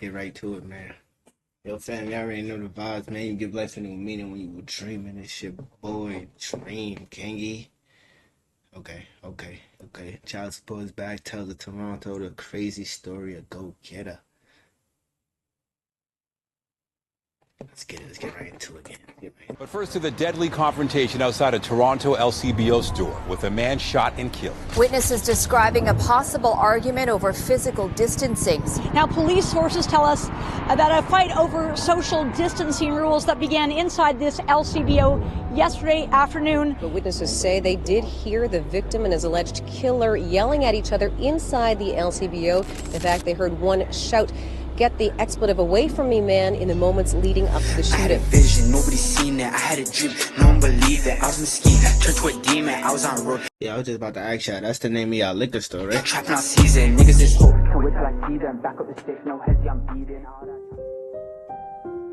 Get right to it, man. Yo, fam, y'all already know the vibes, man. You give life a new meaning when you were dreaming this shit, boy. Dream, Kingy. Okay. Child support is back. Tells of Toronto the crazy story of Go Getter. Let's get it. Let's get right into it again. But first to the deadly confrontation outside a Toronto LCBO store with a man shot and killed. Witnesses describing a possible argument over physical distancing. Now, police sources tell us about a fight over social distancing rules that began inside this LCBO yesterday afternoon. But witnesses say they did hear the victim and his alleged killer yelling at each other inside the LCBO. In fact, they heard one shout, "Get the expletive away from me, man," in the moments leading up to the shooting. I had a vision, nobody seen it. I had a dream, no one believed it. I was mesquite, turned to a demon. I was on road. Yeah, I was just about to ask y'all. That's the name of y'all liquor store, right? Trapping on season, niggas is hope. Can't wait till I see them. Back up the sticks, no heads, I'm beating.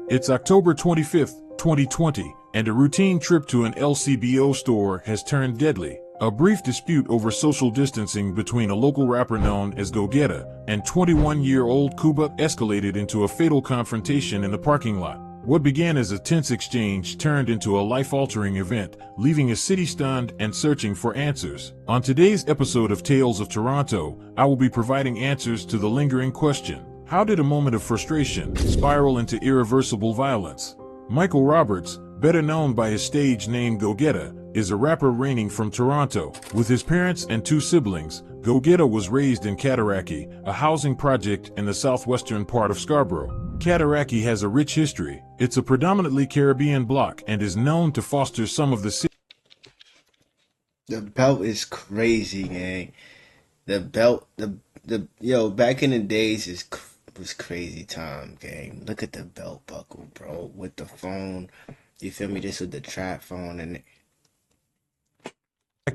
It's October 25th, 2020, and a routine trip to an LCBO store has turned deadly. A brief dispute over social distancing between a local rapper known as Go GETTA and 21-year-old Cuba escalated into a fatal confrontation in the parking lot. What began as a tense exchange turned into a life-altering event, leaving a city stunned and searching for answers. On today's episode of Tales of Toronto, I will be providing answers to the lingering question: how did a moment of frustration spiral into irreversible violence? Michael Roberts, better known by his stage name Go GETTA, is a rapper reigning from Toronto. With his parents and two siblings, Go GETTA was raised in Cataraqui, a housing project in the southwestern part of Scarborough. Cataraqui has a rich history. It's a predominantly Caribbean block and is known to foster some of the city. The belt is crazy, gang. The belt, yo, back in the days was crazy time, gang. Look at the belt buckle, bro, with the phone. You feel me? This with the trap phone and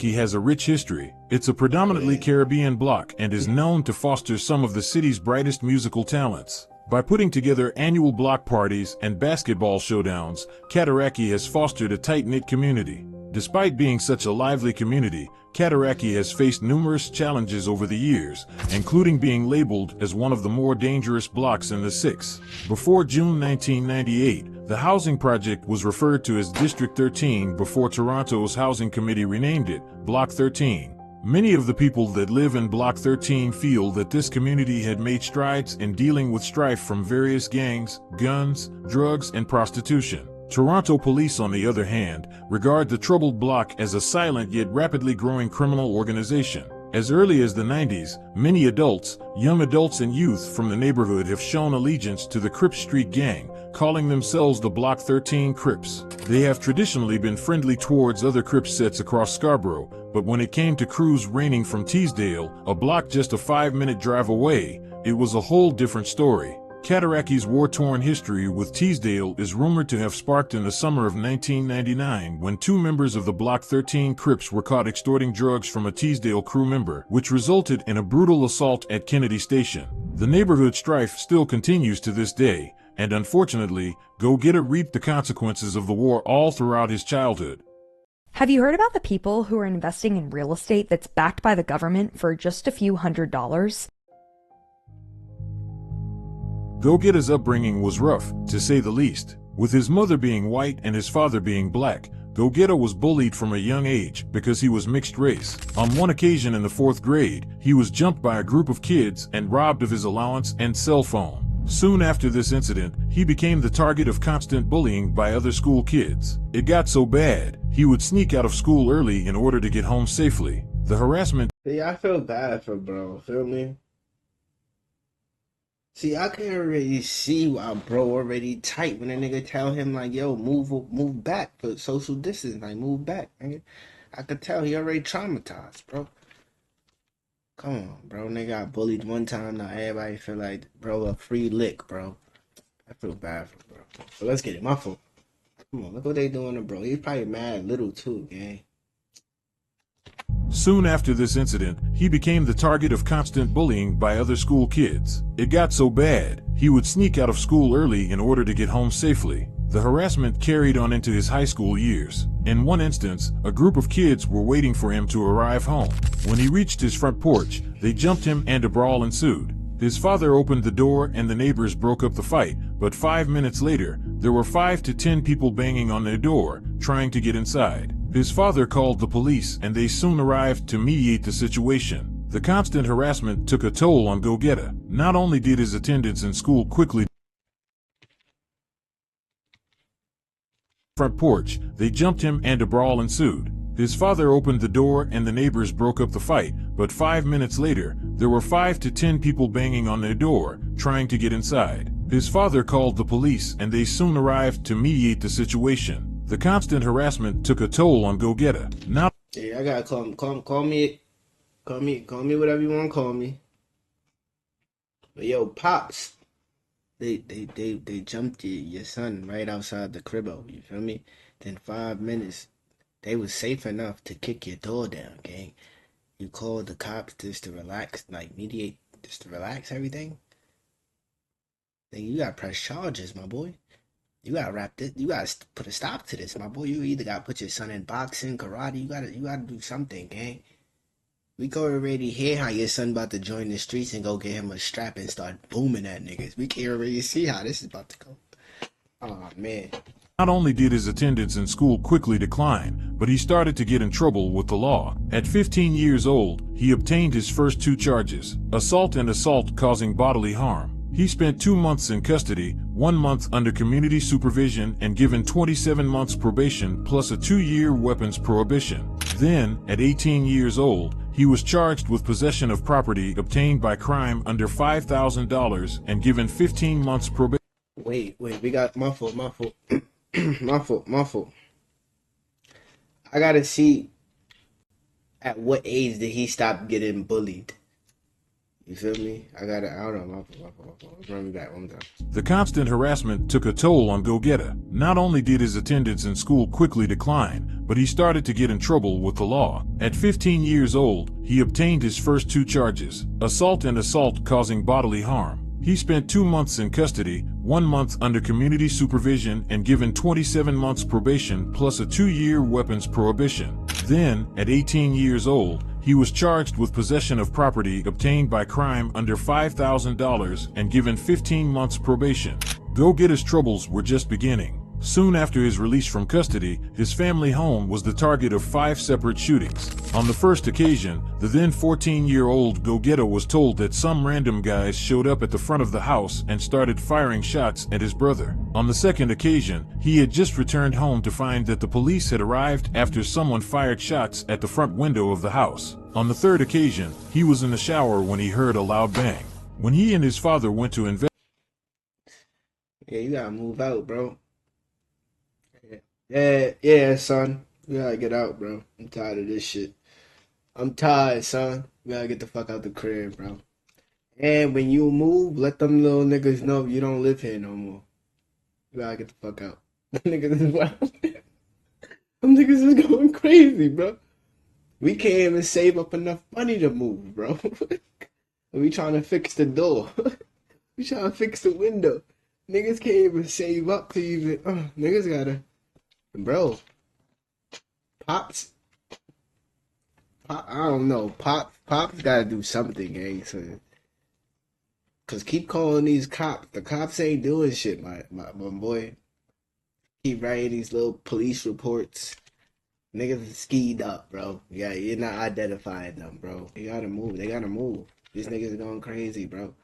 Has a rich history. It's a predominantly Caribbean block and is known to foster some of the city's brightest musical talents. By putting together annual block parties and basketball showdowns, Cataraqui has fostered a tight-knit community. Despite being such a lively community, Cataraqui has faced numerous challenges over the years, including being labeled as one of the more dangerous blocks in the six. Before June 1998, the housing project was referred to as District 13 before Toronto's Housing Committee renamed it Block 13. Many of the people that live in Block 13 feel that this community had made strides in dealing with strife from various gangs, guns, drugs, and prostitution. Toronto police, on the other hand, regard the troubled block as a silent yet rapidly growing criminal organization. As early as the 90s, many adults, young adults and youth from the neighborhood have shown allegiance to the Crip Street Gang, calling themselves the Block 13 Crips. They have traditionally been friendly towards other Crip sets across Scarborough, but when it came to crews reigning from Teesdale, a block just a 5-minute drive away, it was a whole different story. Cataraqui's war-torn history with Teesdale is rumored to have sparked in the summer of 1999 when two members of the Block 13 Crips were caught extorting drugs from a Teesdale crew member, which resulted in a brutal assault at Kennedy Station. The neighborhood strife still continues to this day, and unfortunately, Go GETTA reaped the consequences of the war all throughout his childhood. Have you heard about the people who are investing in real estate that's backed by the government for just a few $100s? Go GETTA's upbringing was rough, to say the least. With his mother being white and his father being black, Go GETTA was bullied from a young age because he was mixed race. On one occasion in the 4th grade, he was jumped by a group of kids and robbed of his allowance and cell phone. Soon after this incident, he became the target of constant bullying by other school kids. It got so bad, he would sneak out of school early in order to get home safely. The harassment... yeah, I feel bad for bro, feel me? See, I can already see why bro already tight when a nigga tell him like, yo, move back for social distance, like move back, nigga. I could tell he already traumatized, bro. Come on, bro. Nigga got bullied one time, now everybody feel like, bro, a free lick, bro. I feel bad for bro. So let's get it, my fault. Come on, look what they doing to bro. He's probably mad little too, gang. Soon after this incident, he became the target of constant bullying by other school kids. It got so bad, he would sneak out of school early in order to get home safely. The harassment carried on into his high school years. In one instance, a group of kids were waiting for him to arrive home. When he reached his front porch, they jumped him and a brawl ensued. His father opened the door and the neighbors broke up the fight, but 5 minutes later, there were 5 to 10 people banging on their door, trying to get inside. His father called the police and they soon arrived to mediate the situation. The constant harassment took a toll on GETTA. Not only did his attendance in school quickly front porch, they jumped him and a brawl ensued. His father opened the door and the neighbors broke up the fight, but 5 minutes later, there were 5 to 10 people banging on their door, trying to get inside. His father called the police and they soon arrived to mediate the situation. The constant harassment took a toll on GETTA. Now, Yeah, I gotta call me whatever you want to call me. But yo, pops, they jumped your son right outside the cribbo. You feel me? Then 5 minutes, they was safe enough to kick your door down, gang. You called the cops just to relax, like mediate, just to relax everything. Then you gotta press charges, my boy. You gotta wrap this. You gotta put a stop to this, my boy. You either gotta put your son in boxing, karate. You gotta do something, gang. We can already hear how your son about to join the streets and go get him a strap and start booming at niggas. We can already see how this is about to go. Oh man. not only did his attendance in school quickly decline, but he started to get in trouble with the law. At 15 years old, he obtained his first 2 charges, assault and assault causing bodily harm. He spent 2 months in custody, 1 month under community supervision, and given 27 months probation plus a 2-year weapons prohibition. Then, at 18 years old, he was charged with possession of property obtained by crime under $5,000 and given 15 months probation. Wait, we got my fault. my fault. I gotta see at what age did he stop getting bullied. You feel me? I don't know, my fault. Run me back one time. The constant harassment took a toll on GETTA. Not only did his attendance in school quickly decline, but he started to get in trouble with the law. At 15 years old, he obtained his first 2 charges, assault and assault causing bodily harm. He spent 2 months in custody, 1 month under community supervision, and given 27 months probation plus a 2-year weapons prohibition. Then, at 18 years old, he was charged with possession of property obtained by crime under $5,000 and given 15 months probation. GETTA's troubles were just beginning. Soon after his release from custody, his family home was the target of 5 separate shootings. On the first occasion, the then 14-year-old GETTA was told that some random guys showed up at the front of the house and started firing shots at his brother. On the second occasion, he had just returned home to find that the police had arrived after someone fired shots at the front window of the house. On the third occasion, he was in the shower when he heard a loud bang. When he and his father went to investigate, Yeah, you gotta move out, bro. Yeah, son. We gotta get out, bro. I'm tired of this shit. I'm tired, son. We gotta get the fuck out the crib, bro. And when you move, let them little niggas know you don't live here no more. We gotta get the fuck out. Them niggas is wild. Them niggas is going crazy, bro. We can't even save up enough money to move, bro. We trying to fix the door. We trying to fix the window. Niggas can't even save up to even. Niggas gotta. Bro, Pops, I don't know. Pops gotta do something, gang. So, cause keep calling these cops. The cops ain't doing shit, my boy. Keep writing these little police reports. Niggas are skied up, bro. Yeah, you're not identifying them, bro. You gotta move. They gotta move. These niggas are going crazy, bro.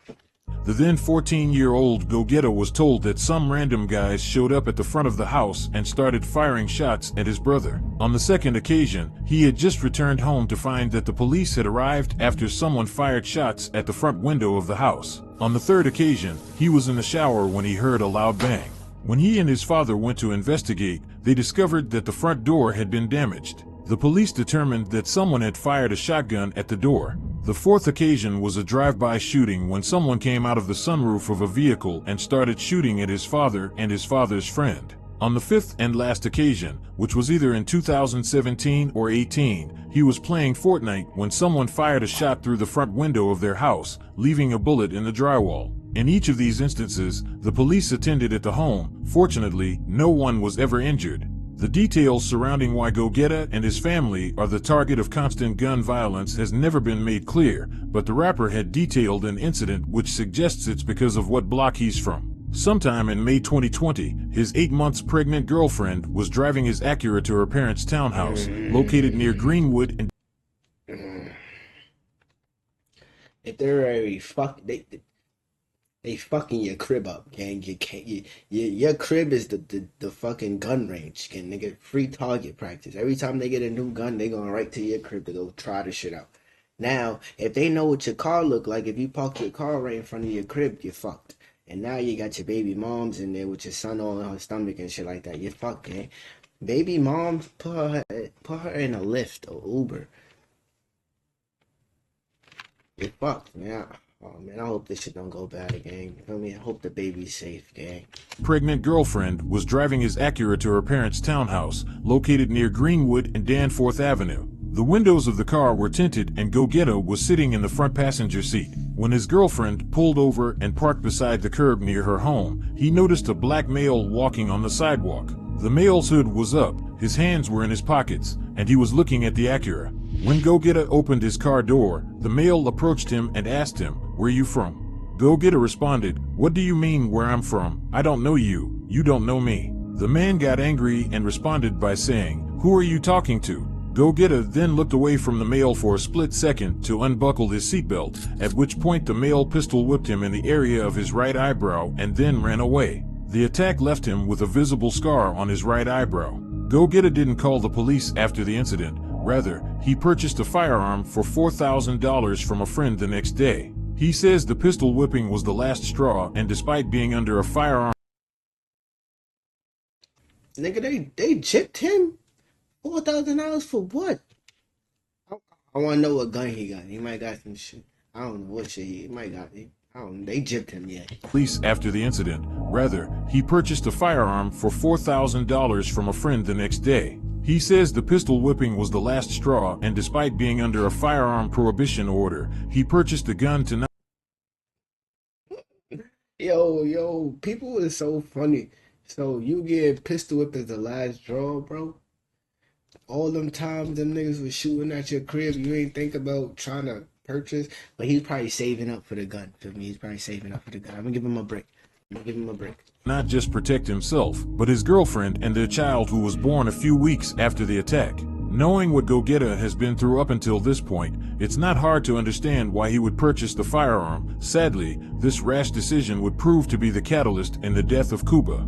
the then 14-year-old GETTA was told that some random guys showed up at the front of the house and started firing shots at his brother. On the second occasion, he had just returned home to find that the police had arrived after someone fired shots at the front window of the house. On the third occasion, he was in the shower when he heard a loud bang. When he and his father went to investigate, they discovered that the front door had been damaged. The police determined that someone had fired a shotgun at the door. The fourth occasion was a drive-by shooting when someone came out of the sunroof of a vehicle and started shooting at his father and his father's friend. On the fifth and last occasion, which was either in 2017 or 18, he was playing Fortnite when someone fired a shot through the front window of their house, leaving a bullet in the drywall. In each of these instances, the police attended at the home. Fortunately, no one was ever injured. The details surrounding why GETTA and his family are the target of constant gun violence has never been made clear, but the rapper had detailed an incident which suggests it's because of what block he's from. Sometime in May 2020, his 8 months pregnant girlfriend was driving his Acura to her parents' townhouse, located near Greenwood and If they're already they fucking your crib up, gang. You can't. Your crib is the fucking gun range, gang. Nigga, free target practice. Every time they get a new gun, they going right to your crib to go try the shit out. Now, if they know what your car look like, if you park your car right in front of your crib, you're fucked. And now you got your baby moms in there with your son on her stomach and shit like that. You're fucked, gang. Baby mom, put her in a Lyft or Uber. You're fucked, man. Oh man, I hope this shit don't go bad again. You feel me? I hope the baby's safe, gang. pregnant girlfriend was driving his Acura to her parents' townhouse, located near Greenwood and Danforth Avenue. The windows of the car were tinted and GETTA was sitting in the front passenger seat. When his girlfriend pulled over and parked beside the curb near her home, he noticed a black male walking on the sidewalk. The male's hood was up, his hands were in his pockets, and he was looking at the Acura. When GETTA opened his car door, the male approached him and asked him, "Where you from?" GETTA responded, "What do you mean where I'm from? I don't know you, you don't know me." The man got angry and responded by saying, "Who are you talking to?" GETTA then looked away from the male for a split second to unbuckle his seatbelt, at which point the male pistol whipped him in the area of his right eyebrow and then ran away. The attack left him with a visible scar on his right eyebrow. GETTA didn't call the police after the incident. Rather, he purchased a firearm for $4,000 from a friend the next day. He says the pistol whipping was the last straw, and despite being under a firearm... Nigga, they gypped him? $4,000 for what? I want to know what gun he got. He might got some shit. I don't know what shit he might got. I don't know. They gypped him yet. Police after the incident. Rather, he purchased a firearm for $4,000 from a friend the next day. He says the pistol whipping was the last straw, and despite being under a firearm prohibition order, he purchased a gun to not... Yo, people is so funny. So you get pistol whipped as the last draw, bro? All them times them niggas was shooting at your crib, you ain't think about trying to purchase? But he's probably saving up for the gun. For me, he's probably saving up for the gun. I'm gonna give him a break. Not just protect himself, but his girlfriend and their child who was born a few weeks after the attack. Knowing what GETTA has been through up until this point, it's not hard to understand why he would purchase the firearm. Sadly, this rash decision would prove to be the catalyst in the death of Kuba.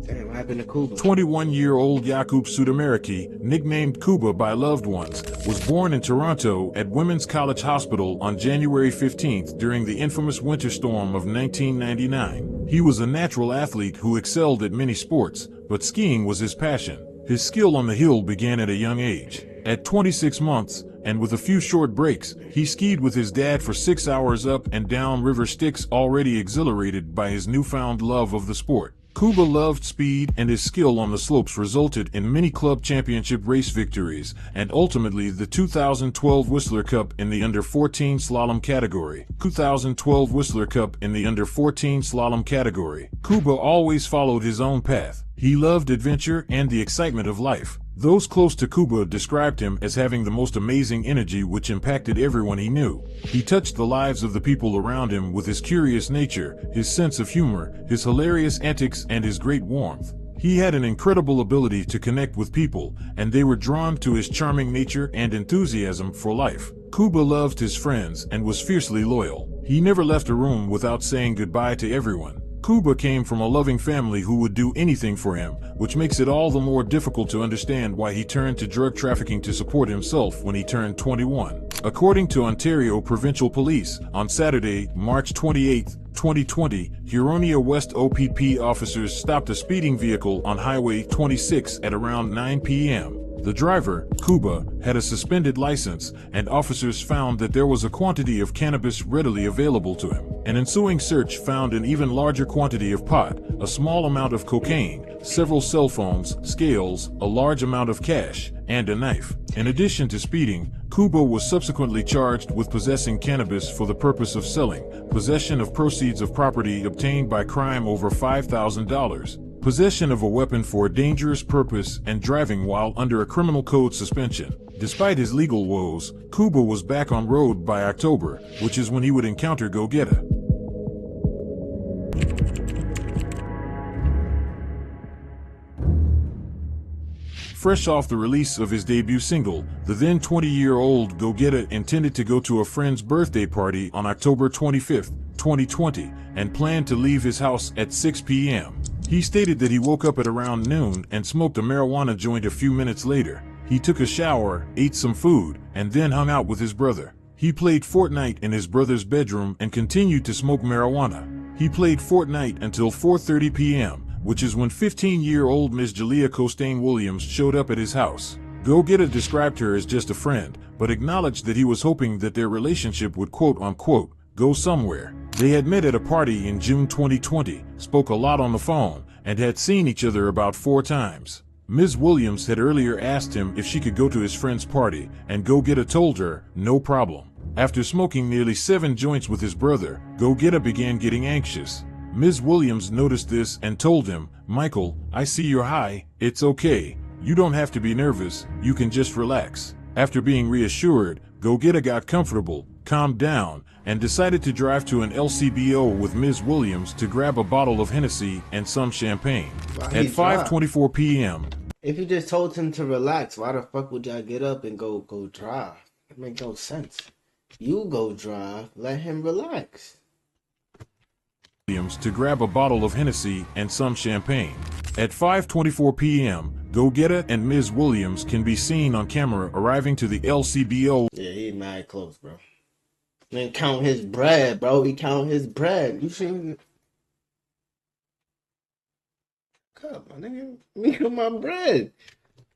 Damn, what happened to Kuba? 21-year-old Yakub Sudameriki, nicknamed Kuba by loved ones, was born in Toronto at Women's College Hospital on January 15th during the infamous winter storm of 1999. He was a natural athlete who excelled at many sports, but skiing was his passion. His skill on the hill began at a young age. At 26 months, and with a few short breaks, he skied with his dad for 6 hours up and down river Styx, already exhilarated by his newfound love of the sport. Kuba loved speed, and his skill on the slopes resulted in many club championship race victories, and ultimately the 2012 Whistler Cup in the under-14 slalom category. 2012 Whistler Cup in the under-14 slalom category. Kuba always followed his own path. He loved adventure and the excitement of life. Those close to Kuba described him as having the most amazing energy which impacted everyone he knew. He touched the lives of the people around him with his curious nature, his sense of humor, his hilarious antics, and his great warmth. He had an incredible ability to connect with people, and they were drawn to his charming nature and enthusiasm for life. Kuba loved his friends and was fiercely loyal. He never left a room without saying goodbye to everyone. Kuba came from a loving family who would do anything for him, which makes it all the more difficult to understand why he turned to drug trafficking to support himself when he turned 21. According to Ontario Provincial Police, on Saturday, March 28, 2020, Huronia West OPP officers stopped a speeding vehicle on Highway 26 at around 9 p.m. The driver, Kuba, had a suspended license, and officers found that there was a quantity of cannabis readily available to him. An ensuing search found an even larger quantity of pot, a small amount of cocaine, several cell phones, scales, a large amount of cash, and a knife. In addition to speeding, Kuba was subsequently charged with possessing cannabis for the purpose of selling, possession of proceeds of property obtained by crime over $5,000. possession of a weapon for a dangerous purpose, and driving while under a criminal code suspension. Despite his legal woes, Cuba was back on road by October, which is when he would encounter Go-Getta. Fresh off the release of his debut single, the then 20-year-old Go-Getta intended to go to a friend's birthday party on October 25, 2020, and planned to leave his house at 6 p.m. He stated that he woke up at around noon and smoked a marijuana joint a few minutes later. He took a shower, ate some food, and then hung out with his brother. He played Fortnite in his brother's bedroom and continued to smoke marijuana. He played Fortnite until 4:30 p.m., which is when 15-year-old Ms. Jalea Costain Williams showed up at his house. Go-Getta described her as just a friend, but acknowledged that he was hoping that their relationship would quote-unquote go somewhere. They had met at a party in June 2020, spoke a lot on the phone, and had seen each other about 4 times. Ms. Williams had earlier asked him if she could go to his friend's party, and Go-Getta told her, no problem. After smoking nearly 7 joints with his brother, Go-Getta began getting anxious. Ms. Williams noticed this and told him, Michael, I see you're high, it's okay. You don't have to be nervous, you can just relax. After being reassured, Go-Getta got comfortable, calmed down, and decided to drive to an LCBO with Ms. Williams to grab a bottle of Hennessy and some champagne. At 5:24 p.m. If you just told him to relax, why the fuck would y'all get up and go drive? That makes no sense. You go drive, let him relax. To grab a bottle of Hennessy and some champagne. At 5:24 p.m., Go-Getta and Ms. Williams can be seen on camera arriving to the LCBO. Yeah, he mad close, bro. Man, count his bread, bro. He count his bread. You see? Come on, nigga. Let me count my bread.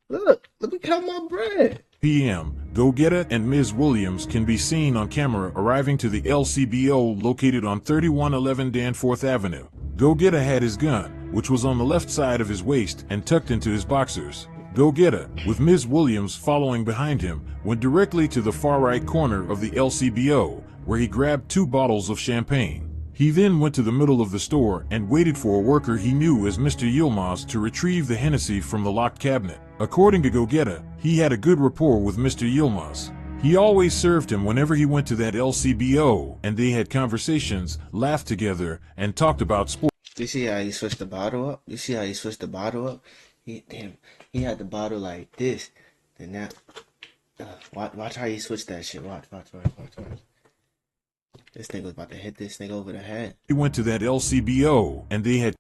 Look, let me count my bread. p.m. Go-Getta and Ms. Williams can be seen on camera arriving to the LCBO located on 3111 Danforth Avenue. Go-Getta had his gun, which was on the left side of his waist and tucked into his boxers. Go-Getta, with Ms. Williams following behind him, went directly to the far right corner of the LCBO, where he grabbed 2 bottles of champagne. He then went to the middle of the store and waited for a worker he knew as Mr. Yilmaz to retrieve the Hennessy from the locked cabinet. According to Go-Getta, he had a good rapport with Mr. Yilmaz. He always served him whenever he went to that LCBO, and they had conversations, laughed together, and talked about sports. You see how he switched the bottle up? You see how he switched the bottle up? He had the bottle like this. Then now, watch how he switched that shit. Watch. This nigga was about to hit this nigga over the head. He went to that LCBO, and they had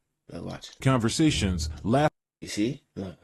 conversations, laughed. You see? Look.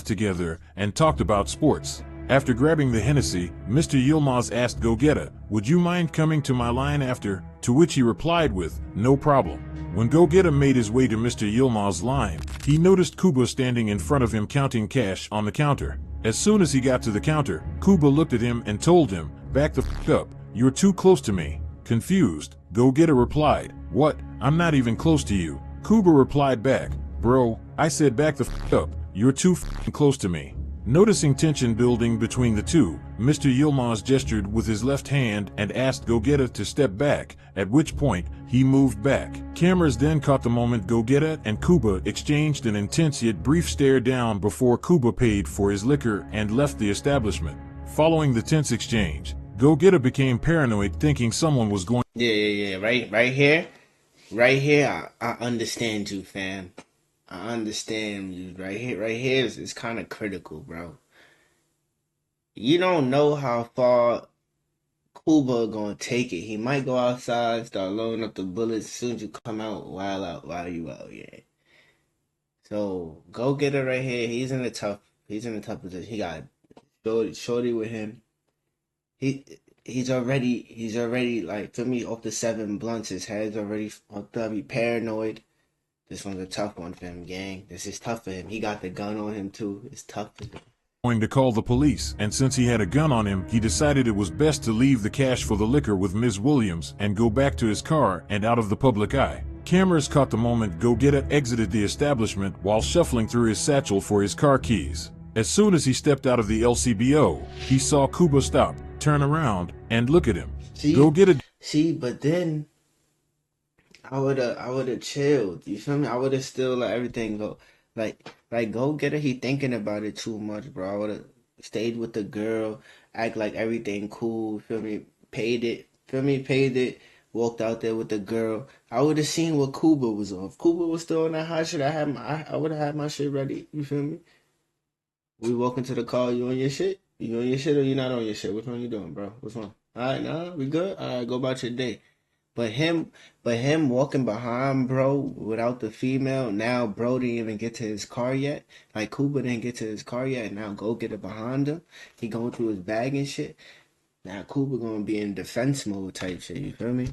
Together, and talked about sports. After grabbing the Hennessy, Mr. Yilmaz asked Go-Getta, would you mind coming to my line after? To which he replied with, no problem. When Go-Getta made his way to Mr. Yilmaz's line, he noticed Cuba standing in front of him counting cash on the counter. As soon as he got to the counter, Cuba looked at him and told him, back the f*** up, you're too close to me. Confused, Go-Getta replied, what? I'm not even close to you. Cuba replied back, bro, I said back the f*** up, you're too f***ing close to me. Noticing tension building between the two, Mr. Yilmaz gestured with his left hand and asked Go-Getta to step back, at which point, he moved back. Cameras then caught the moment Go-Getta and Cuba exchanged an intense yet brief stare down before Cuba paid for his liquor and left the establishment. Following the tense exchange, Go-Getta became paranoid thinking someone was going. Yeah, right here, I understand you, fam. I understand you. Right here is kind of critical, bro. You don't know how far Cuba gonna take it. He might go outside, start loading up the bullets as soon as you come out, while you out, yeah. So Go-Getta right here, he's in a tough position. He got shorty with him. He's already like, for me, off the 7 blunts, his head's already fucked up. He paranoid. This one's a tough one for him, gang. This is tough for him. He got the gun on him too. It's tough for him. Going to call the police, and since he had a gun on him, he decided it was best to leave the cash for the liquor with Ms. Williams and go back to his car and out of the public eye. Cameras caught the moment Go-Getta exited the establishment while shuffling through his satchel for his car keys. As soon as he stepped out of the LCBO, he saw Cuba stop, turn around, and look at him. See, Go-Getta. See, but then I would have chilled. You feel me? I would have still let everything go. Like go get her. He thinking about it too much, bro. I would have stayed with the girl, act like everything cool. Feel me? Paid it. Feel me? Paid it. Walked out there with the girl. I would have seen what Kuba was on. If Kuba was still on that hot shit, I would have had my shit ready. You feel me? We walk into the car. You on your shit? You on your shit or you not on your shit? Which one you doing, bro? Which one? All right, nah, we good. All right, go about your day. But him walking behind bro without the female, now bro didn't even get to his car yet. Like Cooper didn't get to his car yet, and now go get it behind him. He going through his bag and shit. Now Cooper gonna be in defense mode type shit, you feel me?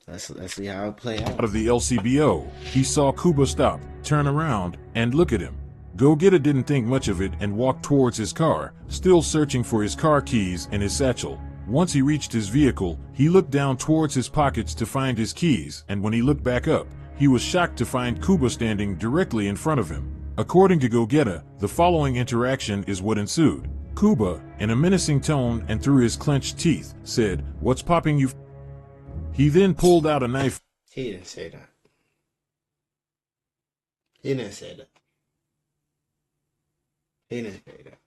Let's see how it play out. Out of the LCBO, he saw Kuba stop, turn around, and look at him. Go-Getter didn't think much of it and walked towards his car, still searching for his car keys and his satchel. Once he reached his vehicle, he looked down towards his pockets to find his keys, and when he looked back up, he was shocked to find Kuba standing directly in front of him. According to Go-Getter, the following interaction is what ensued. Kuba, in a menacing tone and through his clenched teeth, said, "What's popping you?" He then pulled out a knife. He didn't say that. He didn't say that. He didn't say that.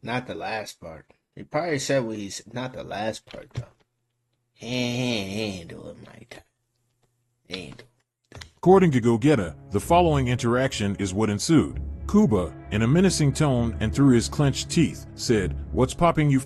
Not the last part. He probably said what he said. Not the last part though. He ain't do it like that. He ain't do it. According to Go-Getter, the following interaction is what ensued. Kuba, in a menacing tone and through his clenched teeth, said, "What's popping you?"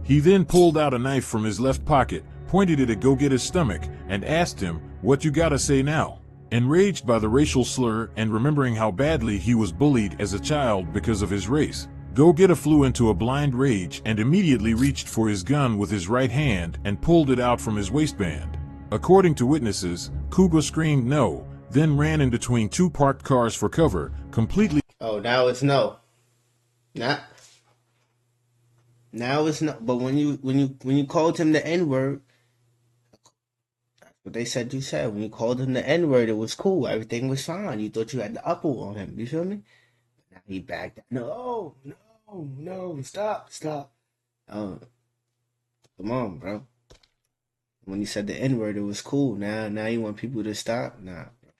He then pulled out a knife from his left pocket, pointed it at Go-Getter's stomach, and asked him, "What you gotta say now?" Enraged by the racial slur and remembering how badly he was bullied as a child because of his race, Go-Getter flew into a blind rage and immediately reached for his gun with his right hand and pulled it out from his waistband. According to witnesses, Kuba screamed no, then ran in between two parked cars for cover, completely. Oh, now it's no. Not. Now it's no. But when you called him the N-word, what they said you said. When you called him the N-word, it was cool. Everything was fine. You thought you had the upper on him. You feel me? Now he backed. No, stop. Come on, bro. When you said the N-word, it was cool. Now you want people to stop? Nah, bro.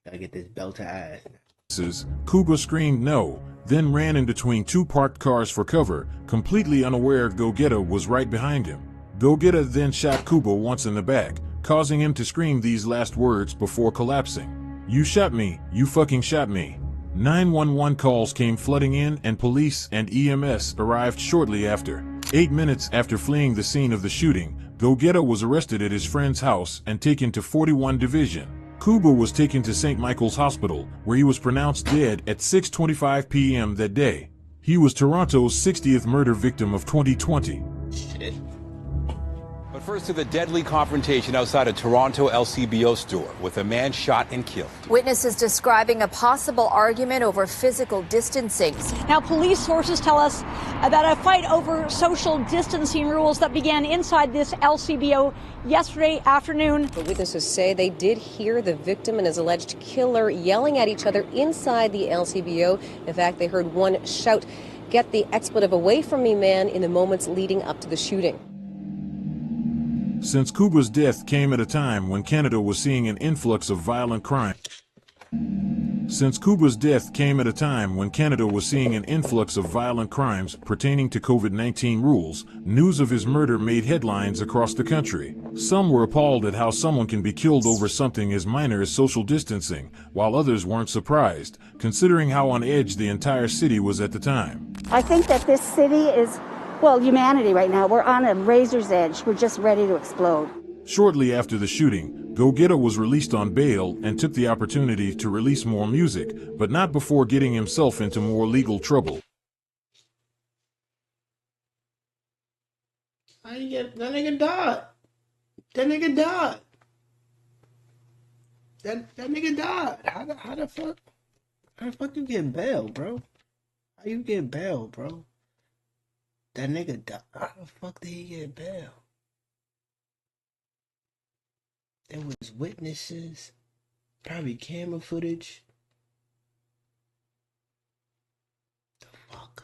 Gotta get this belt to ass. Kuba screamed no, then ran in between two parked cars for cover, completely unaware Go-Getter was right behind him. Go-Getter then shot Kuba once in the back, causing him to scream these last words before collapsing. "You shot me, you fucking shot me." 911 calls came flooding in and police and EMS arrived shortly after. 8 minutes after fleeing the scene of the shooting, Go-Getter was arrested at his friend's house and taken to 41 Division. Kuba was taken to St. Michael's Hospital, where he was pronounced dead at 6:25 p.m. that day. He was Toronto's 60th murder victim of 2020. Shit. But first to the deadly confrontation outside a Toronto LCBO store with a man shot and killed. Witnesses describing a possible argument over physical distancing. Now, police sources tell us about a fight over social distancing rules that began inside this LCBO yesterday afternoon. But witnesses say they did hear the victim and his alleged killer yelling at each other inside the LCBO. In fact, they heard one shout, "Get the expletive away from me, man," in the moments leading up to the shooting. Since Kuba's death came at a time when Canada was seeing an influx of violent crime. Since Kuba's death came at a time when Canada was seeing an influx of violent crimes pertaining to COVID-19 rules, news of his murder made headlines across the country. Some were appalled at how someone can be killed over something as minor as social distancing, while others weren't surprised, considering how on edge the entire city was at the time. I think that this city is, well, humanity right now, we're on a razor's edge. We're just ready to explode. Shortly after the shooting, Go-Getter was released on bail and took the opportunity to release more music, but not before getting himself into more legal trouble. That nigga died. That nigga died. That nigga died. How the fuck you get bail, bro? How you get bail, bro? That nigga died. How the fuck did he get bail? There was witnesses, probably camera footage. The fuck?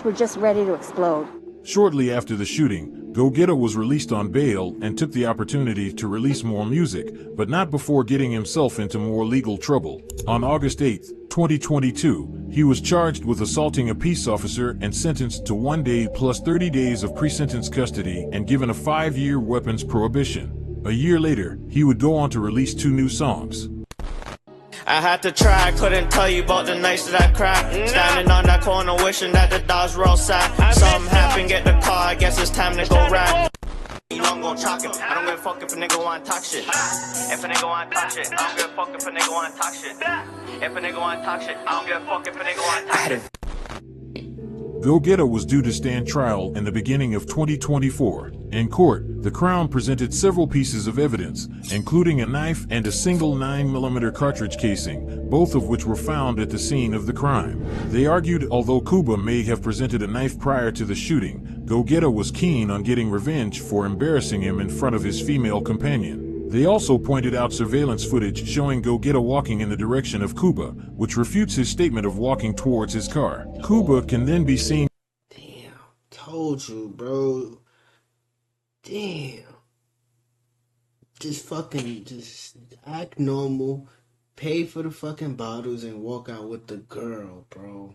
We're just ready to explode. Shortly after the shooting, GETTA was released on bail and took the opportunity to release more music, but not before getting himself into more legal trouble. On August 8, 2022, he was charged with assaulting a peace officer and sentenced to 1 day plus 30 days of pre-sentence custody and given a 5-year weapons prohibition. A year later, he would go on to release 2 new songs. I had to try, couldn't tell you about the nights that I cried. Standing on that corner wishing that the dogs were outside. Something happened, get the car, I guess it's time to go ride. You know I'm gon' chalk it. I don't give a fuck if a nigga wanna talk shit. If a nigga wanna talk shit, I don't give a fuck if a nigga wanna talk shit. If a nigga wanna talk shit, I don't give a fuck if a nigga wanna talk shit. GETTA was due to stand trial in the beginning of 2024. In court, the Crown presented several pieces of evidence, including a knife and a single 9mm cartridge casing, both of which were found at the scene of the crime. They argued although Cuba may have presented a knife prior to the shooting, GETTA was keen on getting revenge for embarrassing him in front of his female companion. They also pointed out surveillance footage showing GETTA walking in the direction of Cuba, which refutes his statement of walking towards his car. Cuba can then be seen. Damn, told you, bro. Damn. Just act normal, pay for the fucking bottles, and walk out with the girl, bro.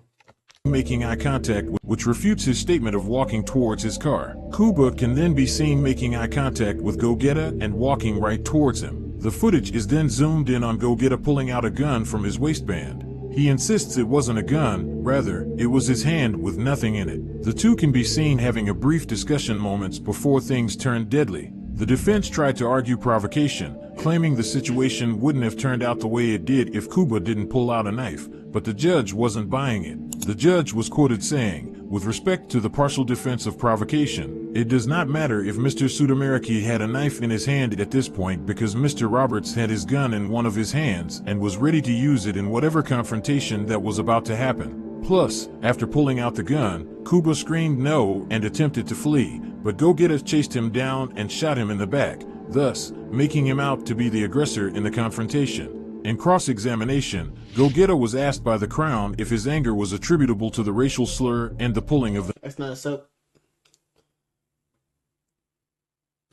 Making eye contact, which refutes his statement of walking towards his car. Cuba can then be seen making eye contact with GETTA and walking right towards him. The footage is then zoomed in on GETTA pulling out a gun from his waistband. He insists it wasn't a gun, rather, it was his hand with nothing in it. The two can be seen having a brief discussion moments before things turned deadly. The defense tried to argue provocation, claiming the situation wouldn't have turned out the way it did if Cuba didn't pull out a knife, but the judge wasn't buying it. The judge was quoted saying, "With respect to the partial defense of provocation, it does not matter if Mr. Sudameraki had a knife in his hand at this point because Mr. Roberts had his gun in one of his hands and was ready to use it in whatever confrontation that was about to happen. Plus, after pulling out the gun, Cuba screamed no and attempted to flee, but GETTA chased him down and shot him in the back, thus making him out to be the aggressor in the confrontation." In cross-examination, GETTA was asked by the Crown if his anger was attributable to the racial slur and the pulling of the... That's not self...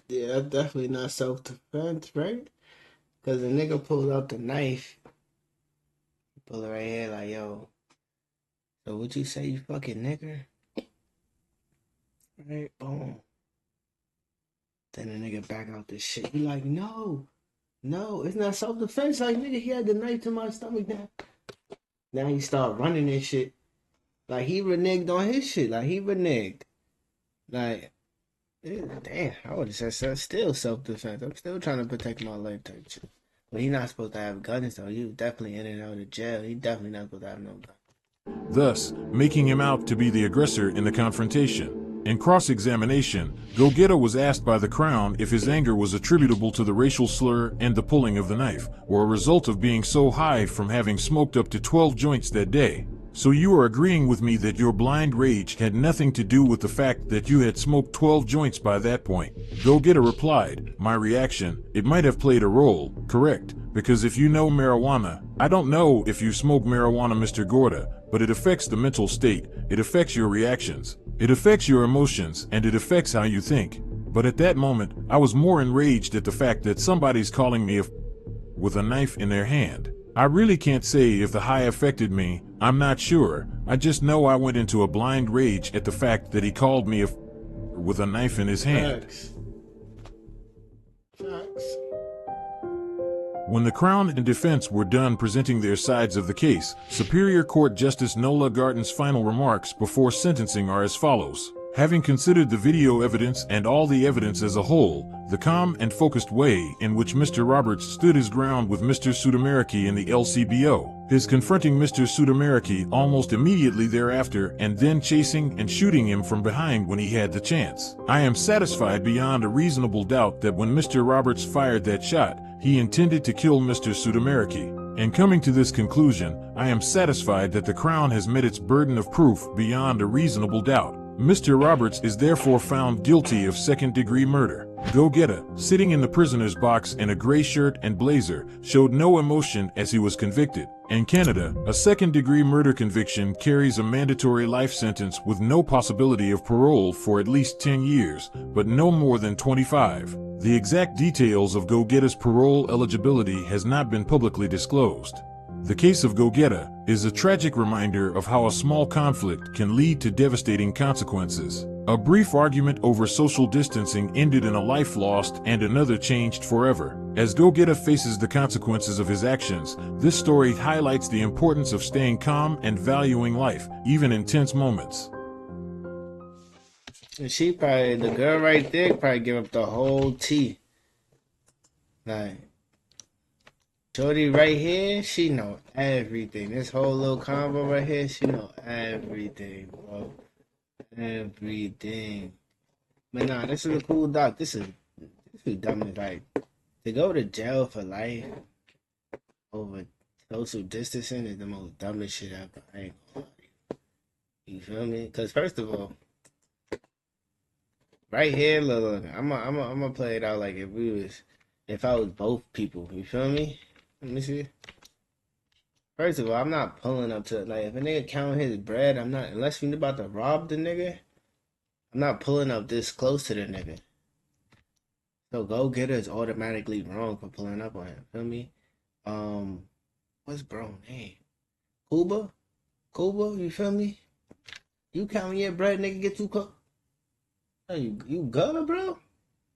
Yeah, that's definitely not self-defense, right? Because the nigga pulled out the knife. Pull it right here like, yo, so would you say you fucking nigger? Right, boom. Then the nigga back out this shit. He like, no, it's not self-defense. Like, nigga, he had the knife to my stomach now. Now he start running this shit. Like, he reneged on his shit. Like, he reneged. Like, damn, I would have said still self-defense. I'm still trying to protect my life type shit. But he not supposed to have guns, though. You definitely in and out of jail. He definitely not supposed to have no gun. Thus, making him out to be the aggressor in the confrontation. In cross-examination, GETTA was asked by the Crown if his anger was attributable to the racial slur and the pulling of the knife, or a result of being so high from having smoked up to 12 joints that day. So you are agreeing with me that your blind rage had nothing to do with the fact that you had smoked 12 joints by that point? GETTA replied, "My reaction, it might have played a role, correct, because if you know marijuana, I don't know if you smoke marijuana, Mr. GETTA, but it affects the mental state, it affects your reactions, it affects your emotions, and it affects how you think. But at that moment, I was more enraged at the fact that somebody's calling me with a knife in their hand. I really can't say if the high affected me, I'm not sure. I just know I went into a blind rage at the fact that he called me with a knife in his hand." Facts. When the Crown and defense were done presenting their sides of the case, Superior Court Justice Nola Garton's final remarks before sentencing are as follows. Having considered the video evidence and all the evidence as a whole, the calm and focused way in which Mr. Roberts stood his ground with Mr. Sudameraki in the LCBO, his confronting Mr. Sudameraki almost immediately thereafter and then chasing and shooting him from behind when he had the chance, I am satisfied beyond a reasonable doubt that when Mr. Roberts fired that shot, he intended to kill Mr. Sudameraki. And coming to this conclusion, I am satisfied that the Crown has met its burden of proof beyond a reasonable doubt. Mr. Roberts is therefore found guilty of second-degree murder. Go GETTA, sitting in the prisoner's box in a gray shirt and blazer, showed no emotion as he was convicted. In Canada, a second-degree murder conviction carries a mandatory life sentence with no possibility of parole for at least 10 years, but no more than 25. The exact details of Go GETTA's parole eligibility has not been publicly disclosed. The case of Go GETTA is a tragic reminder of how a small conflict can lead to devastating consequences. A brief argument over social distancing ended in a life lost and another changed forever. As Go GETTA faces the consequences of his actions, this story highlights the importance of staying calm and valuing life, even in tense moments. And she probably, the girl right there, probably give up the whole tea. Like, shorty right here, she know everything. This whole little convo right here, she know everything, bro. Everything. But nah, this is a cool doc. This is dumb as like to go to jail for life over social distancing is the most dumbest shit ever. I ain't gonna lie. You feel me? Cause first of all, right here, look, I'm gonna play it out like if I was both people. You feel me? Let me see. First of all, I'm not pulling up to like if a nigga count his bread, I'm not unless we about to rob the nigga. I'm not pulling up this close to the nigga. So Go GETTA is automatically wrong for pulling up on him. Feel me? What's bro name? Kuba? Kuba, you feel me? You counting your bread, nigga, get too close. You good, bro?